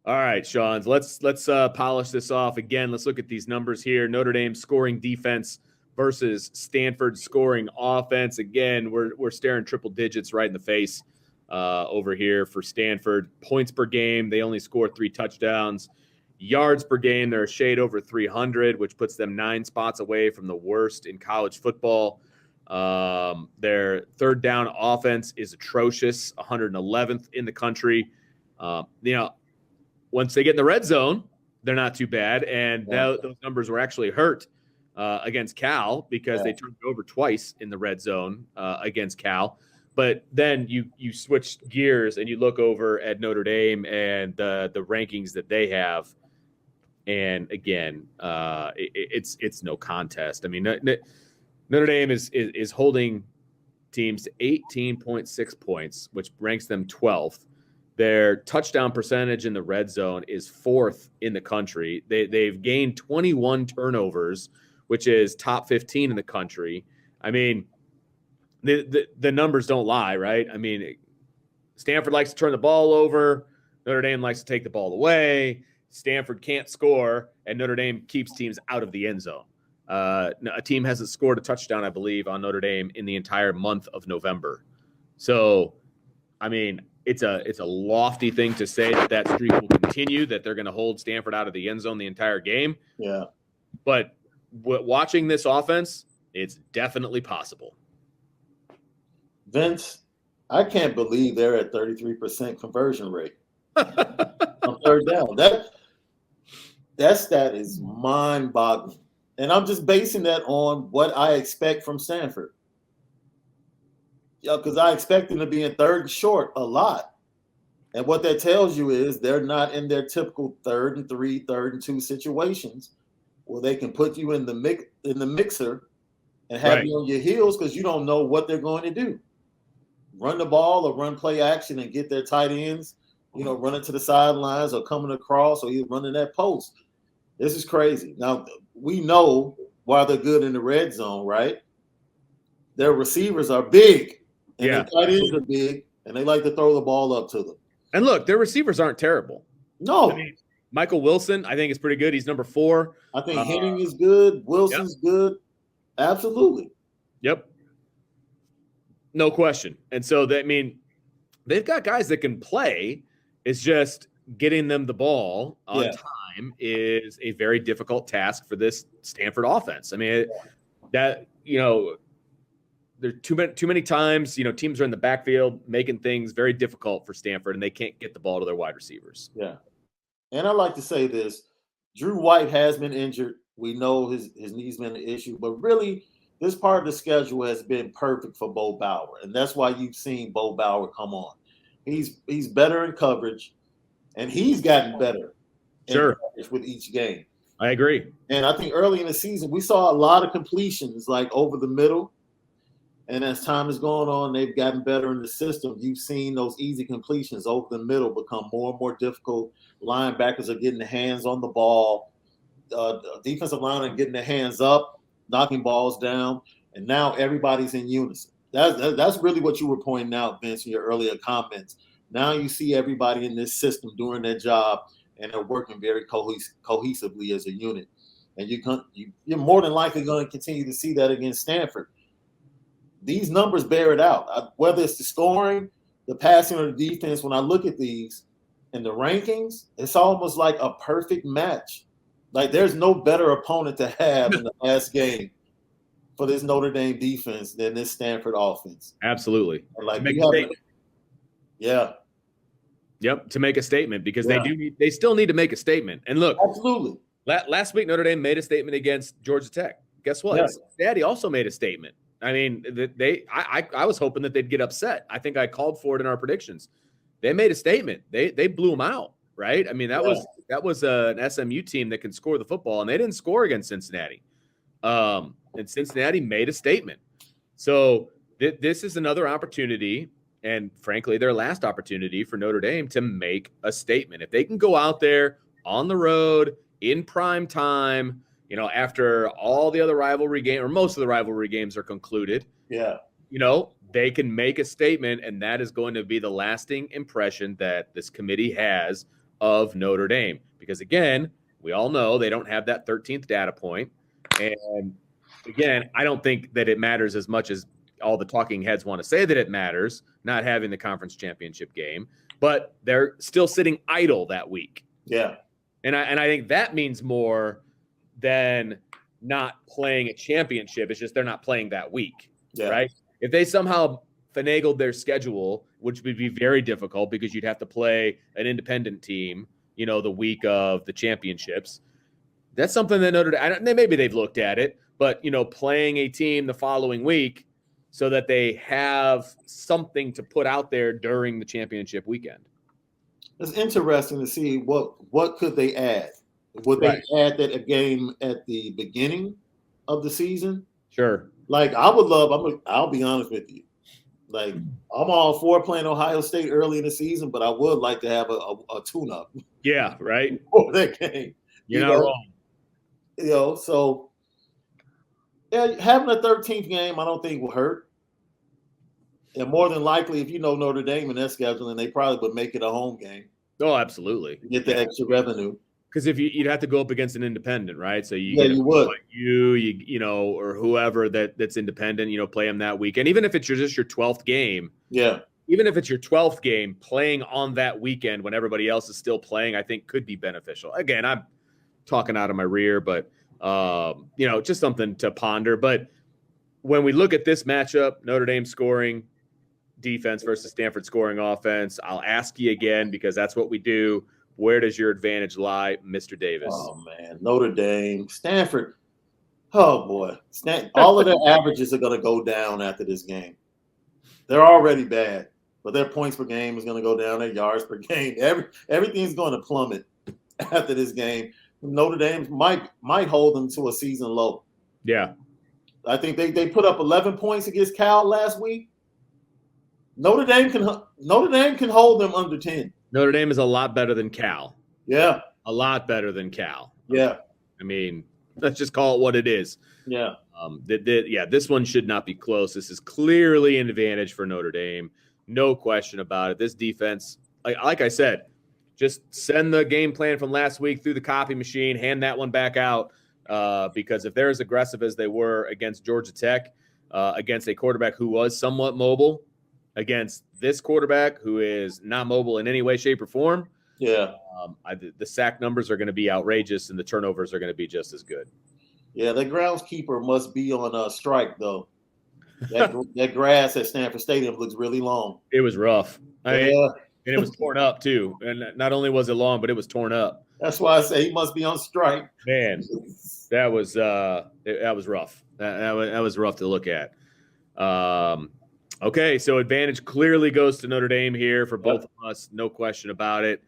All right, Shaun. Let's polish this off again. Let's look at these numbers here. Notre Dame scoring defense versus Stanford scoring offense. Again, we're staring triple digits right in the face over here for Stanford. Points per game, they only score 3 touchdowns. Yards per game, they're a shade over 300, which puts them 9 spots away from the worst in college football. Their third down offense is atrocious, 111th in the country. Once they get in the red zone, they're not too bad. And those numbers were actually hurt against Cal because they turned it over twice in the red zone against Cal. But then you switch gears and you look over at Notre Dame and the rankings that they have. And again, it's no contest. I mean, Notre Dame is holding teams to 18.6 points, which ranks them 12th. Their touchdown percentage in the red zone is 4th in the country. They've gained 21 turnovers, which is top 15 in the country. I mean, the numbers don't lie, right? I mean, Stanford likes to turn the ball over. Notre Dame likes to take the ball away. Stanford can't score, and Notre Dame keeps teams out of the end zone. A team hasn't scored a touchdown, I believe, on Notre Dame in the entire month of November. So, I mean, it's a lofty thing to say that streak will continue, that they're going to hold Stanford out of the end zone the entire game. Yeah. But watching this offense, it's definitely possible. Vince, I can't believe they're at 33% conversion rate on third down. That stat is mind-boggling. And I'm just basing that on what I expect from Stanford. Because I expect them to be in third and short a lot. And what that tells you is they're not in their typical 3rd and 3, 3rd and 2 situations where they can put you in the mixer and have you on your heels because you don't know what they're going to do. Run the ball or run play action and get their tight ends, running to the sidelines or coming across or either running that post. This is crazy. Now, we know why they're good in the red zone, right? Their receivers are big. And their tight ends are big, and they like to throw the ball up to them. And look, their receivers aren't terrible. No. I mean, Michael Wilson, I think, is pretty good. He's number 4. I think Henning is good. Wilson's good. Absolutely. Yep. No question. And so, they've got guys that can play. It's just getting them the ball on time is a very difficult task for this Stanford offense. I mean, there's too many times, teams are in the backfield making things very difficult for Stanford, and they can't get the ball to their wide receivers. Yeah. And I like to say this. Drew White has been injured. We know his knee's been an issue, but really this part of the schedule has been perfect for Bo Bauer, and that's why you've seen Bo Bauer come on. He's better in coverage, and he's gotten better with each game. I agree. And I think early in the season, we saw a lot of completions like over the middle. And as time has gone on, they've gotten better in the system. You've seen those easy completions over the middle become more and more difficult. Linebackers are getting their hands on the ball. Defensive line are getting their hands up, knocking balls down. And now everybody's in unison. That's really what you were pointing out, Vince, in your earlier comments. Now you see everybody in this system doing their job, and they're working very cohesively as a unit. And you're more than likely going to continue to see that against Stanford. These numbers bear it out. Whether it's the scoring, the passing, or the defense, when I look at these in the rankings, it's almost like a perfect match. Like there's no better opponent to have in the last game for this Notre Dame defense than this Stanford offense. Absolutely. Like make a statement. Yeah. Yep, to make a statement because they still need to make a statement. And look, absolutely. Last week Notre Dame made a statement against Georgia Tech. Guess what? Yeah. Cincinnati also made a statement. I mean, I was hoping that they'd get upset. I think I called for it in our predictions. They made a statement. They blew them out, right? I mean, that was an SMU team that can score the football, and they didn't score against Cincinnati. And Cincinnati made a statement. So this is another opportunity, and frankly, their last opportunity for Notre Dame to make a statement. If they can go out there on the road in prime time, after all the other rivalry games, or most of the rivalry games are concluded, they can make a statement, and that is going to be the lasting impression that this committee has of Notre Dame. Because, again, we all know they don't have that 13th data point. And, again, I don't think that it matters as much as all the talking heads want to say that it matters, not having the conference championship game. But they're still sitting idle that week. Yeah. And I think that means more than not playing a championship. It's just they're not playing that week, right? If they somehow finagled their schedule, which would be very difficult because you'd have to play an independent team, the week of the championships. That's something that Notre Dame, maybe they've looked at it, but, playing a team the following week so that they have something to put out there during the championship weekend. It's interesting to see what could they add. Would they add that a game at the beginning of the season? Sure. Like, I would love, I'll be honest with you. Like, I'm all for playing Ohio State early in the season, but I would like to have a tune-up. Yeah, right. For that game. You're not wrong. So having a 13th game, I don't think will hurt. And more than likely, if Notre Dame and their scheduling, they probably would make it a home game. Oh, absolutely. Get the extra revenue. Because if you'd have to go up against an independent, right? So you would. Like or whoever that's independent, play them that weekend. Even if it's just your 12th game. Yeah. Even if it's your 12th game, playing on that weekend when everybody else is still playing, I think could be beneficial. Again, I'm talking out of my rear, but just something to ponder. But when we look at this matchup, Notre Dame scoring defense versus Stanford scoring offense, I'll ask you again because that's what we do. Where does your advantage lie, Mr. Davis? Oh, man. Notre Dame, Stanford. Oh, boy. All of their averages are going to go down after this game. They're already bad, but their points per game is going to go down, their yards per game. Everything's going to plummet after this game. Notre Dame might hold them to a season low. Yeah. I think they put up 11 points against Cal last week. Notre Dame can hold them under 10. Notre Dame is a lot better than Cal. Yeah. A lot better than Cal. Yeah. I mean, let's just call it what it is. Yeah. This one should not be close. This is clearly an advantage for Notre Dame. No question about it. This defense, like I said, just send the game plan from last week through the copy machine, hand that one back out, because if they're as aggressive as they were against Georgia Tech, against a quarterback who was somewhat mobile, against this quarterback who is not mobile in any way, shape, or form, the sack numbers are going to be outrageous and the turnovers are going to be just as good. Yeah, the groundskeeper must be on strike, though. That grass at Stanford Stadium looks really long. It was rough. And it was torn up, too. And not only was it long, but it was torn up. That's why I say he must be on strike. Man, that was rough. That was rough to look at. Okay, so advantage clearly goes to Notre Dame here for both of us. No question about it.